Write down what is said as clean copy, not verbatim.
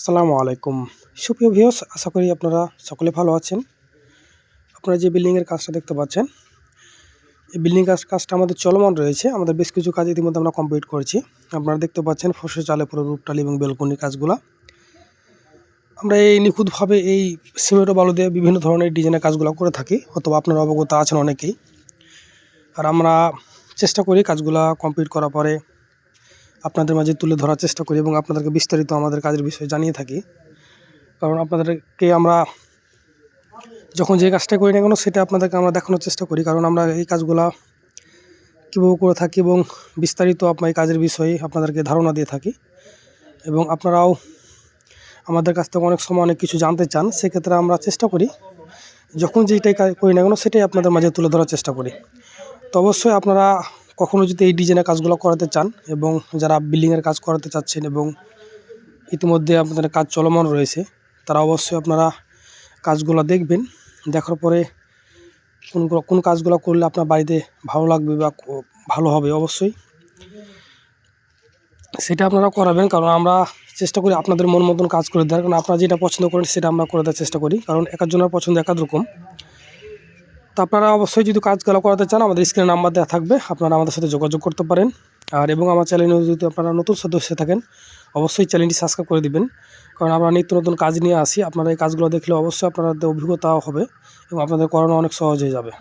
আসসালামু আলাইকুম। সুপ্রিয় ভিউয়ার্স, আশা করি আপনারা সকলে ভালো আছেন। আপনারা যে বিল্ডিংয়ের কাজটা দেখতে পাচ্ছেন, এই বিল্ডিং কাজটা আমাদের চলমান রয়েছে। আমাদের বেশ কিছু কাজ ইতিমধ্যে আমরা কমপ্লিট করেছি। আপনারা দেখতে পাচ্ছেন ফসল চালে পুরো রূপটালি এবং বেলকনির কাজগুলা। আমরা এই নিখুঁতভাবে এই সিমেন্ট ও বালু দিয়ে বিভিন্ন ধরনের ডিজাইনের কাজগুলো করে থাকি, অথবা আপনারা অবগত আছেন অনেকেই। আর আমরা চেষ্টা করি কাজগুলা কমপ্লিট করার পরে আপনাদের মাঝে তুলে ধরার চেষ্টা করি এবং আপনাদেরকে বিস্তারিত আমাদের কাজের বিষয়ে জানিয়ে থাকি। কারণ আপনাদেরকে আমরা যখন যে কাজটা করি না কেন সেটা আপনাদেরকে আমরা দেখানোর চেষ্টা করি, কারণ আমরা এই কাজগুলা কীভাবে করে থাকি এবং বিস্তারিত আপনার এই কাজের বিষয়ে আপনাদেরকে ধারণা দিয়ে থাকি। এবং আপনারাও আমাদের কাছ থেকে অনেক সময় অনেক কিছু জানতে চান, সেক্ষেত্রে আমরা চেষ্টা করি যখন যেটাই কাজ করি না কেন সেটাই আপনাদের মাঝে তুলে ধরার চেষ্টা করি। তো অবশ্যই আপনারা কখনও যদি এই ডিজাইনের কাজগুলো করাতে চান এবং যারা বিল্ডিংয়ের কাজ করাতে চাচ্ছেন এবং ইতিমধ্যে আপনাদের কাজ চলমান রয়েছে, তারা অবশ্যই আপনারা কাজগুলো দেখবেন। দেখার পরে কোন কাজগুলো করলে আপনার বাড়িতে ভালো লাগবে বা ভালো হবে অবশ্যই সেটা আপনারা করাবেন। কারণ আমরা চেষ্টা করি আপনাদের মন মতন কাজ করে দেওয়ার, কারণ আপনারা যেটা পছন্দ করেন সেটা আমরা করে দেওয়ার চেষ্টা করি, কারণ এক একজনের পছন্দ এক এক রকম। তো আপনারা অবশ্যই যদি কাজগুলো করাতে চান আমাদের স্ক্রিনে নাম্বার দেওয়া থাকবে, আপনারা আমাদের সাথে যোগাযোগ করতে পারেন। আর এবং আমার চ্যানেলে যদি আপনারা নতুন সদস্য থাকেন অবশ্যই চ্যানেলটি সাবস্ক্রাইব করে দিবেন, কারণ আমরা নিত্য নতুন কাজ নিয়ে আসি। আপনারা এই কাজগুলো দেখলে অবশ্যই আপনাদের অভিজ্ঞতাও হবে এবং আপনাদের করানো অনেক সহজ হয়ে যাবে।